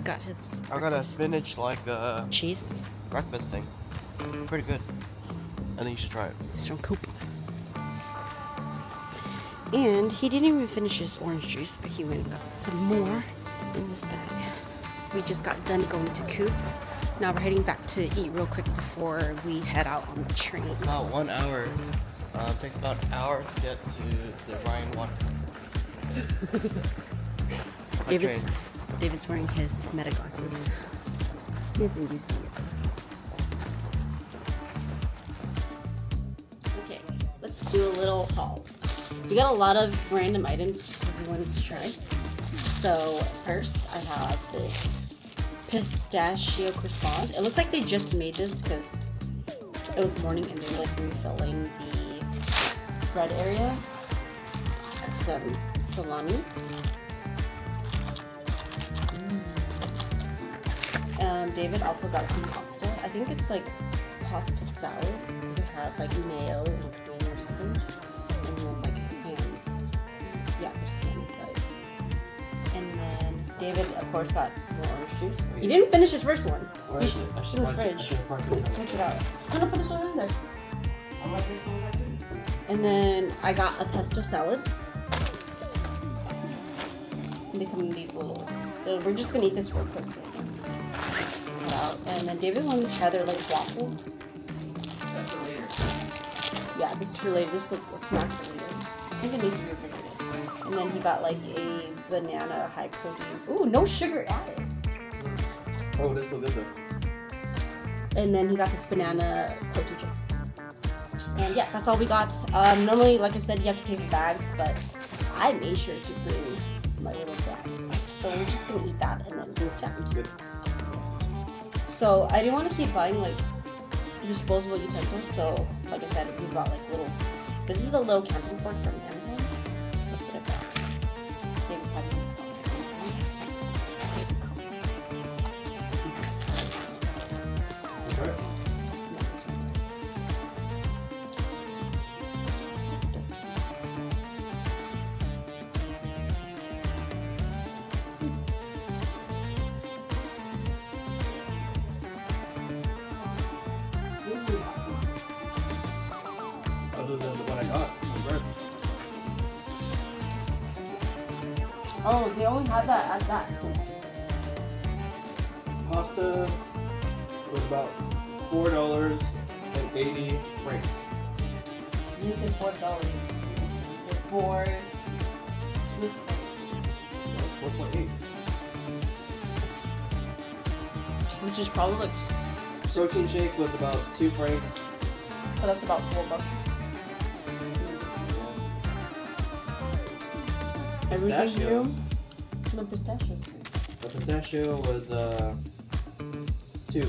David got his I got a spinach cheese. breakfast thing. Pretty good. I think you should try it. It's from Coop. And he didn't even finish his orange juice, but he went and got some more in this bag. We just got done going to Coop. Now we're heading back to eat real quick before we head out on the train. It's about 1 hour. It takes about an hour to get to the Rhine waterfalls. David's wearing his meta glasses. He isn't used to it. Okay, let's do a little haul. We got a lot of random items that we wanted to try. So first I have this pistachio croissant. It looks like they just made this because it was morning and they were like refilling the bread area. Some salami. David also got some pasta. I think it's like pasta salad because it has like mayo and cream or something. And then like ham. Yeah, there's ham inside. And then David, of course, got more orange juice. He didn't finish his first one. Where is it? It's in the fridge. Switch it out. I'm gonna put this one in there. I might drink some of that too. And then I got a pesto salad. And they come in these little. So we're just gonna eat this real quick. And then David wanted to try their like waffle. That's for later. Yeah, this is for later. This is a snack for later. I think it needs to be refrigerated. And then he got like a banana high protein. Ooh, no sugar added. Oh, this looks good though. And then he got this banana protein shake. And yeah, that's all we got. Normally, like I said, you have to pay for bags, but I made sure to bring my little bag. So we're just gonna eat that and then move down. Good. So I didn't want to keep buying like disposable utensils, so like I said, we bought like little. This is a little camping fork from Amazon. That's what I bought. David's having Okay. Other than the one I got, the bread. Oh, they only had that at that. Pasta was about $4.80 francs. You said $4. It's $4 Swiss francs. 4.8. Which is probably like. Protein shake was about 2 francs. So that's about $4. Everything Pistachio. new? The pistachio. The pistachio was 2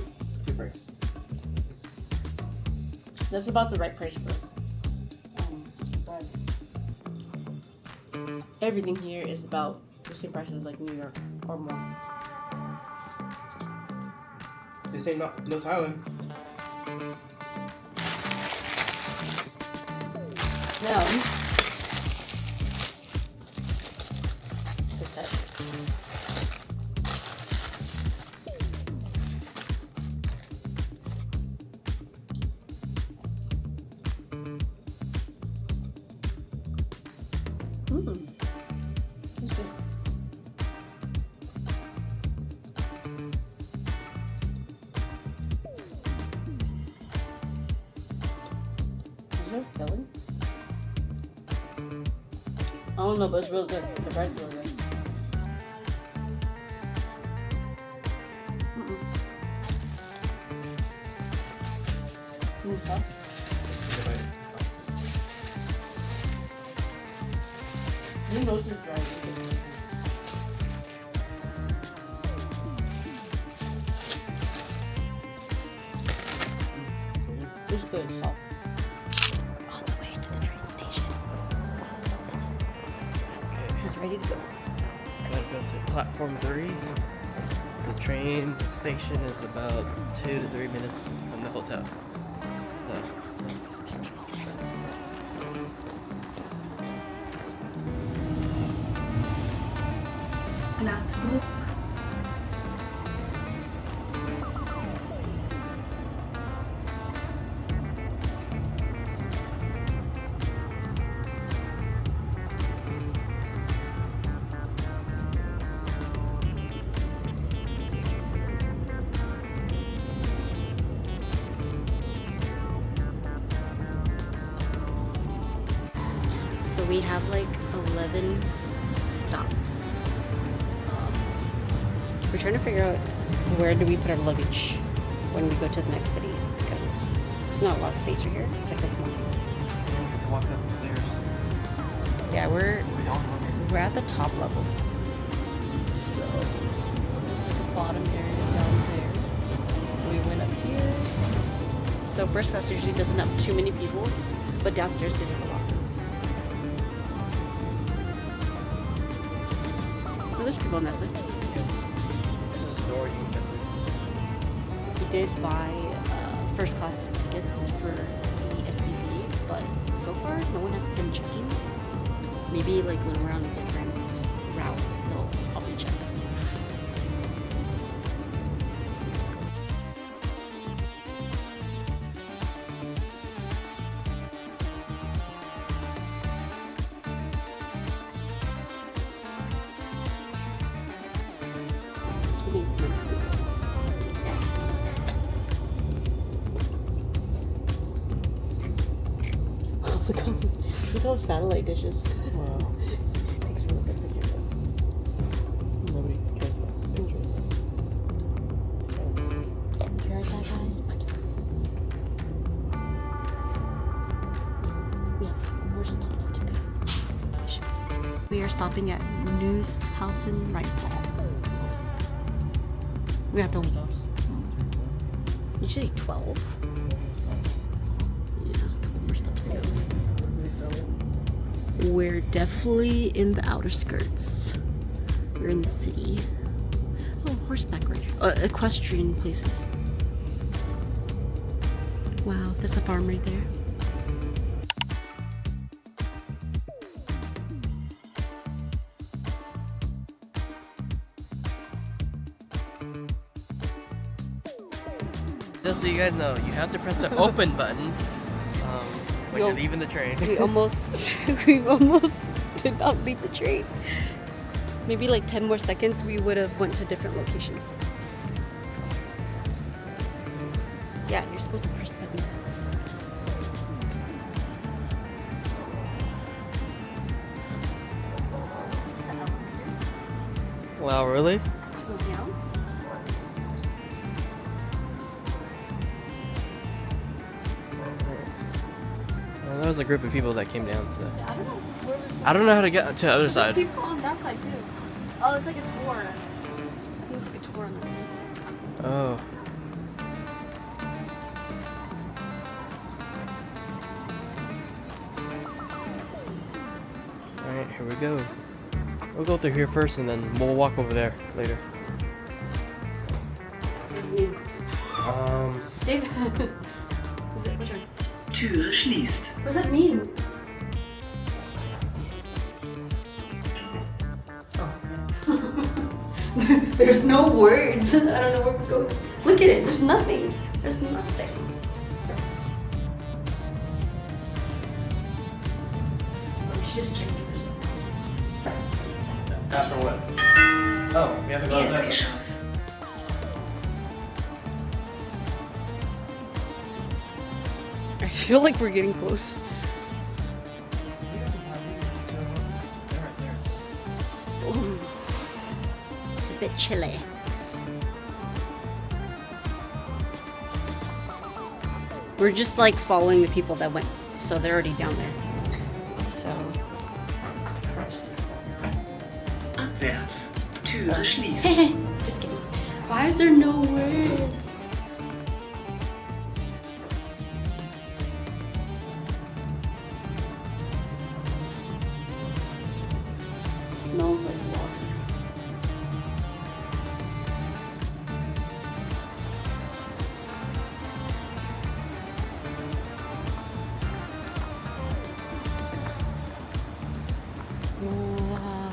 francs. That's about the right price for bread. Everything here is about the same price as like New York or more. This ain't no Thailand. Now, pistachio. That's good. Is there filling? I don't know, but it's real good. The bread's really good. Okay. You know it's dry. It's good, soft. On the way to the train station. Okay, He's ready to go. gotta go to platform 3. The train station is about 2 to 3 minutes from the hotel. we have like 11 stops. We're trying to figure out where do we put our luggage when we go to the next city, because there's not a lot of space right here. It's like this one. Yeah, we have to walk up the stairs. Yeah, we're We don't want at the top level. So there's like a bottom area down there. We went up here. So first class usually doesn't have too many people, but downstairs did have a lot. Oh, there's people on that side. This is the door you can get through. We did buy first class tickets for the SPV, but so far no one has been checking. Maybe like when we're on a different route, they'll probably check. Look at those satellite dishes. Wow. Thanks for looking for your Nobody cares about the picture. Hear that, guys? We have more stops to go. We are stopping at Neushausen Rhine Falls. We have to. Did you say 12? Yeah, a couple more stops to go. We're definitely in the outer skirts. We're in the city. Oh, horseback rider. Equestrian places. Wow, that's a farm right there. Just so you guys know, you have to press the open button when you're leaving the train. We almost did not leave the train. Maybe like 10 more seconds, we would have went to a different location. Yeah, you're supposed to press buttons. This is the elevators. Wow, really? Go down. Well, that was a group of people that came down. So I don't know where we're I don't know how to get to the other There's side. people on that side too. Oh, it's like a tour. I think it's like a tour on that side. Oh. Alright, here we go. We'll go through here first and then we'll walk over there later. This is me. David. What's it? What's your... Tür schließt. What does that mean? There's no words. I don't know where we go. Look at it. There's nothing. There's nothing. Oh, she just checked it. Ask for what? Oh, we have to go to that. Erdgeschoss. I feel like we're getting close. Ooh. It's a bit chilly. We're just like following the people that went, so they're already down there. So, Abwärts. Tür schließt. just kidding. Why is there no words? Smells like water. Wow.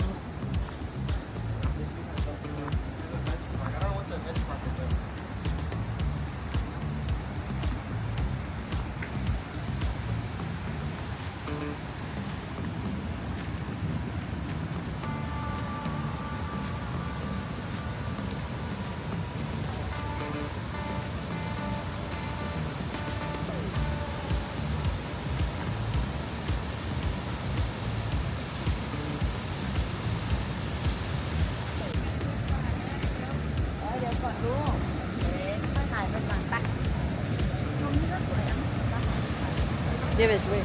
David, wait.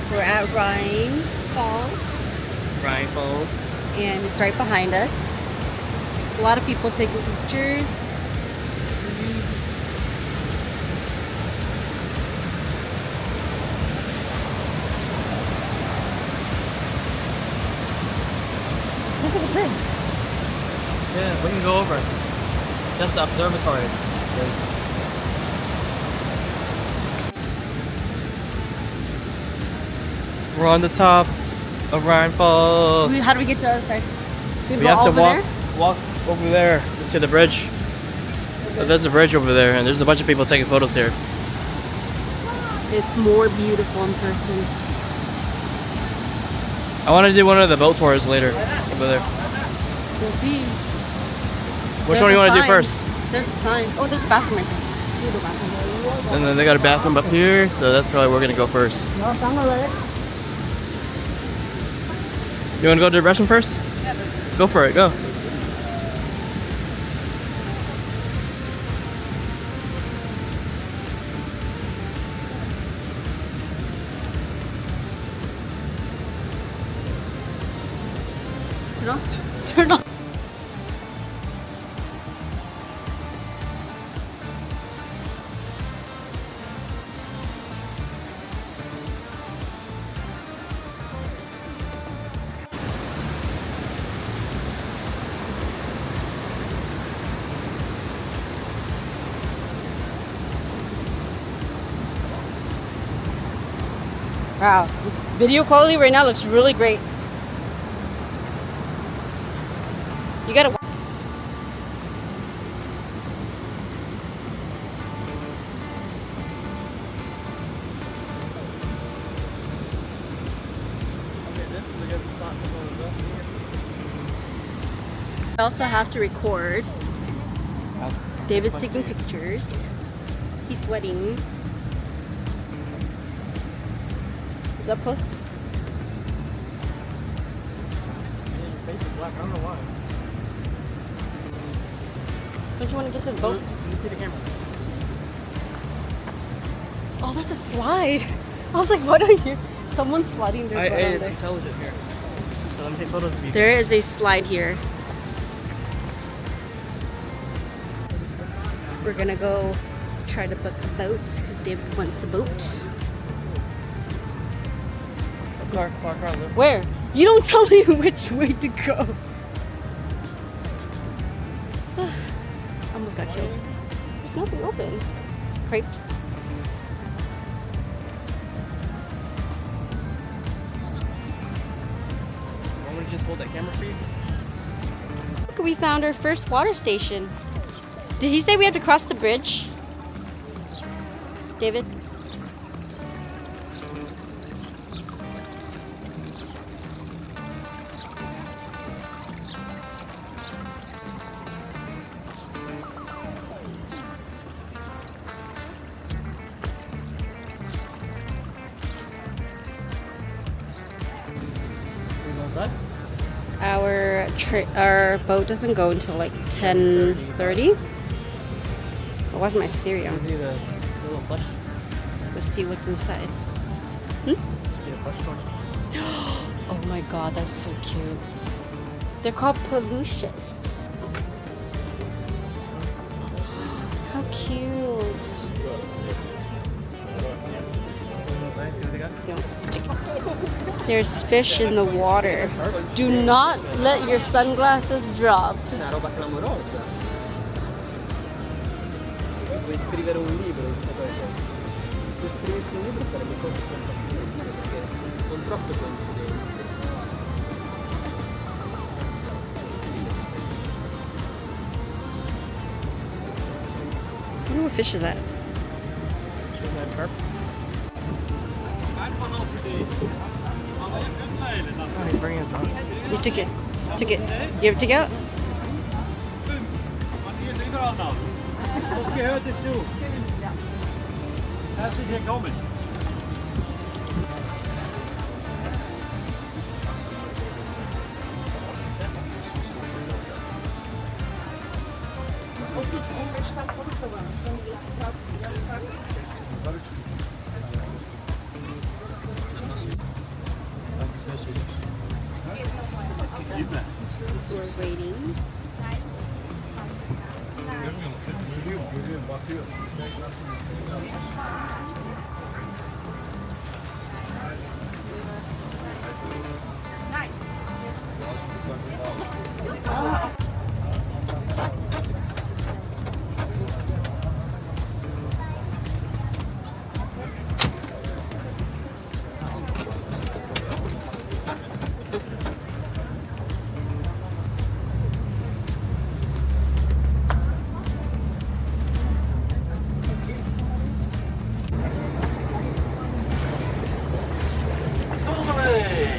We're at Rhine Falls, Rhine Falls. and it's right behind us. There's a lot of people taking pictures. Look at the bridge. Yeah, we can go over. That's the observatory. We're on the top of Rhine Falls. How do we get to the other side? We go have to over walk, there? walk over there to the bridge. So there's a bridge over there, and there's a bunch of people taking photos here. It's more beautiful in person. I want to do one of the boat tours later over there. We'll see. Which one do you want to do first? There's a sign. Oh, there's a bathroom right there. You go bathroom. And then they got a bathroom up here, so that's probably where we're gonna go first. You want to go to the restroom first? Go for it. Go. Turn off. Turn off. Wow, video quality right now looks really great. You gotta. I also have to record. David's taking pictures. He's sweating. Is that post? Black. I don't know why. Don't you want to get to the boat? Let me see the camera. Oh, that's a slide. I was like, what are you? Someone's sliding their boat on It's there. intelligent here. So let me take photos of you. There is a slide here. We're gonna go try to book a boat because David wants a boat. Car, look. Where? You don't tell me which way to go. Almost got chills. There's nothing open. Crepes. Want me to just hold that camera for you? Look, we found our first water station. Did he say we have to cross the bridge? David? Our boat doesn't go until like 10:30. Where's my stereo? See the little plush? Let's go see what's inside. See the plush one? Oh my god, that's so cute. They're called peluches. How Don't stick it. There's fish in the water. Do not let your sunglasses drop. Una roba clamorosa. Puoi scrivere un libro di questa cosa. Se scrivessi un libro sarebbe proprio fantastico perché sono troppe coincidenze. I wonder what fish is that? Carp. Oh, he's bringing us on. You took it. Took it. You ever take out? Das gehört dazu. Herzlich willkommen. We're waiting.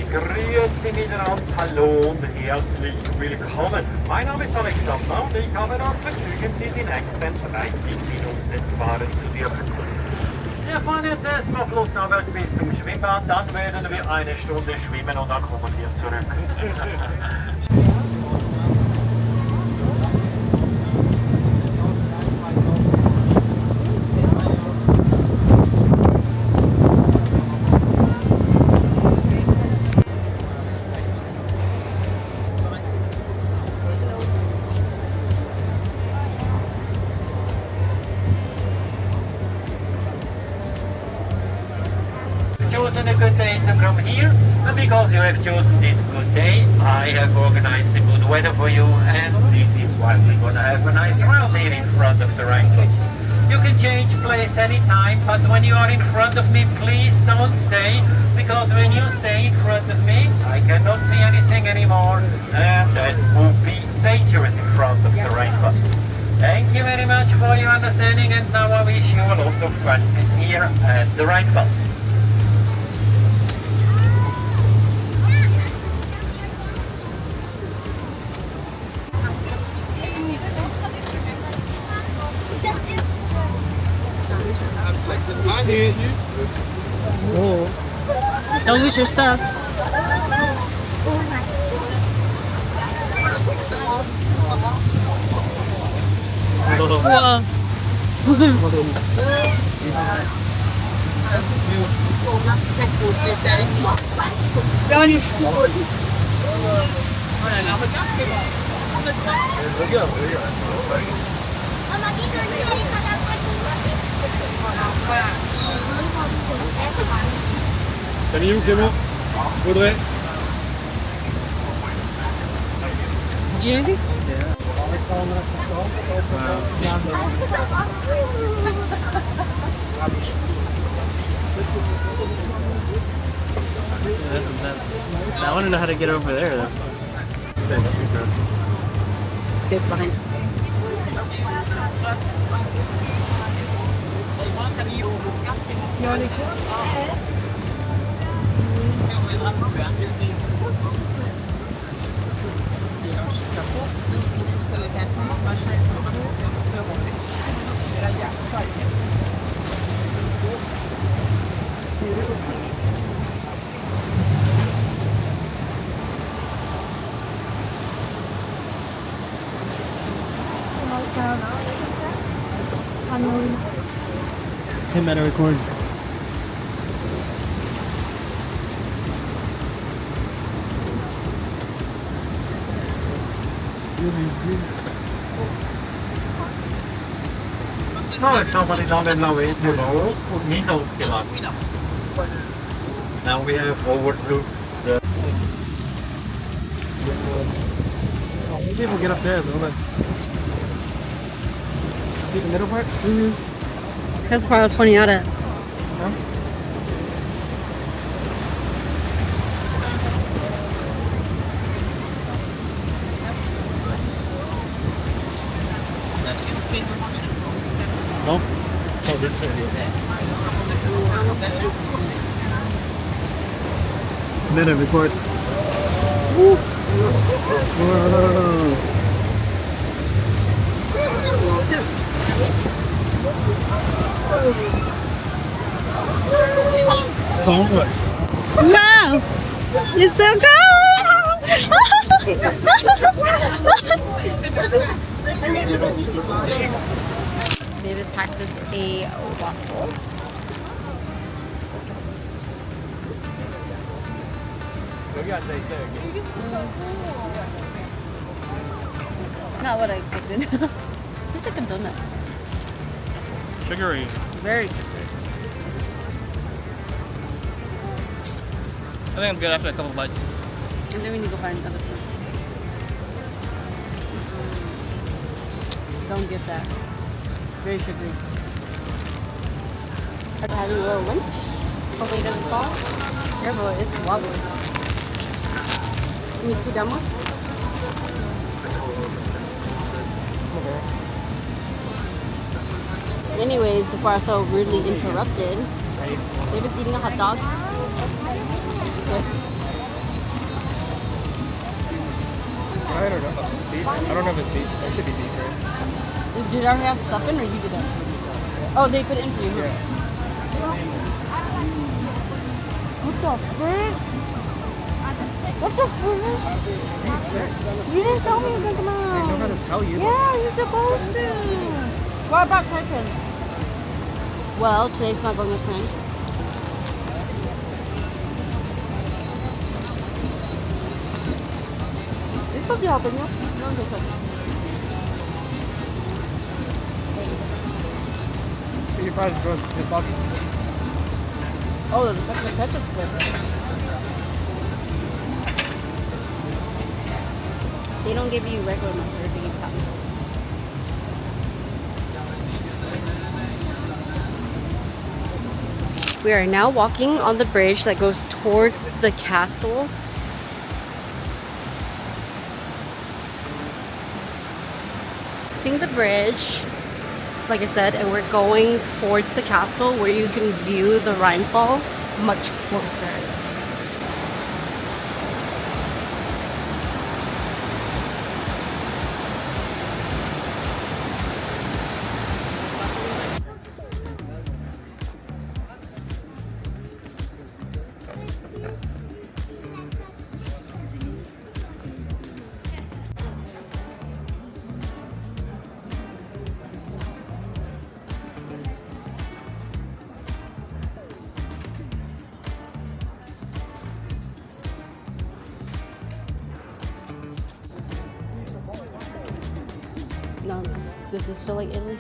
Grüezi miteinander, hallo und herzlich willkommen. Mein Name ist Alexander und ich habe das Vergnügen, Sie die nächsten 30 Minuten fahren zu dürfen. Wir fahren jetzt erstmal flussabwärts bis zum Schwimmbad, dann werden wir eine Stunde schwimmen und dann kommen wir zurück. Chosen a good day to come here, and because you have chosen this good day, I have organized the good weather for you, and this is why we're gonna have a nice round here in front of the Rhine Falls. You can change place anytime, but when you are in front of me, please don't stay, because when you stay in front of me, I cannot see anything anymore, and that would be dangerous in front of the Rhine Falls. Thank you very much for your understanding, and now I wish you a lot of fun here at the Rhine Falls. Don't lose your stuff. Whoa. Salut, c'est bon. Audrey. Do you think? Yeah, that's intense. I want to know how to get over there though. Get behind. Tim, at a record. So, jetzt haben wir die Sonne noch weiter hoch und nicht hochgelassen. Now we have overlooked the. Oh, people get up there, though. See the middle part? Mm-hmm. That's the part I was pointing out at. Huh? No? Oh, this is and then it records. Sound good. Wow! You're so cool! David packed us a waffle. Not what I expected. It's like a donut. Sugary. Very sugary. I think I'm good after a couple bites. And then we need to go find other food. Don't get that. Very sugary. I'm having a little lunch. Hopefully it doesn't fall. Careful, it's wobbly. Can you scoot down more? Anyways, before I was so rudely interrupted, David's eating a hot dog. Good. I don't know. Beef? I don't know if it's beef. That should be beef, right? Did I already have stuffing or you did that? Oh, they put it in for you. Huh? Yeah. What the frick? What the frick? You didn't tell me to take them out. I know how to tell you. Yeah, you're supposed to. What about chicken? Well, today's not going as planned. It's supposed to be helping you. No one takes it. You probably goes to soggy. Oh, the ketchup's good. They don't give you regular mustard, they give you hot mustard. We are now walking on the bridge that goes towards the castle. Seeing the bridge, like I said, and we're going towards the castle where you can view the Rhine Falls much closer. No, does this feel like Italy?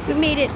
We made it.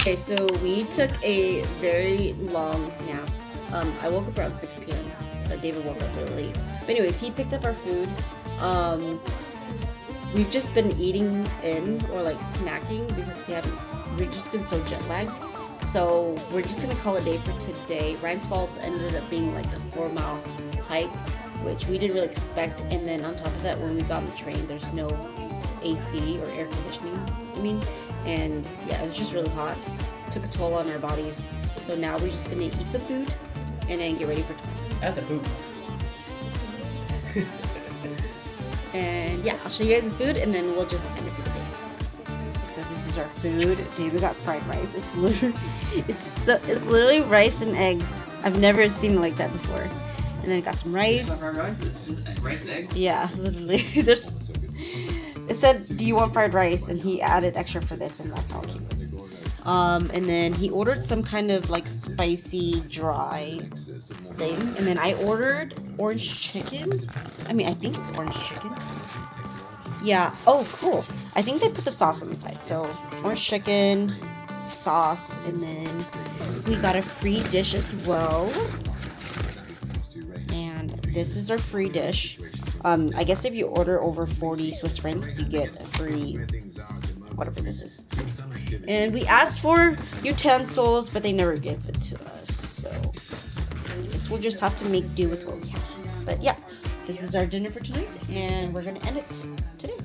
Okay, so we took a very long nap. I woke up around 6 p.m. David woke up really late. But anyways, he picked up our food. We've just been eating in or like snacking because we've just been so jet lagged. So we're just gonna call it a day for today. Rhine Falls ended up being like a 4-mile hike, which we didn't really expect. And then on top of that, when we got on the train, there's no AC or air conditioning. And yeah, it was just really hot. Took a toll on our bodies. So now we're just gonna eat some food and then get ready for tomorrow. At the poop. And yeah, I'll show you guys the food and then we'll just end it for the day. So this is our food. David got fried rice. It's literally rice and eggs. I've never seen it like that before. And then got some rice. It's not fried rice, it's just rice and eggs. Yeah, literally. It said, "Do you want fried rice?" And he added extra for this, and that's all cute. And then he ordered some kind of like spicy dry thing, and then I ordered orange chicken. I think it's orange chicken. Yeah. Oh, cool. I think they put the sauce on the side. So orange chicken, sauce, and then we got a free dish as well. And this is our free dish. I guess if you order over 40 Swiss francs, you get a free whatever this is. And we asked for utensils, but they never gave it to us. So I guess we'll just have to make do with what we have. But yeah, this is our dinner for tonight, and we're gonna end it today.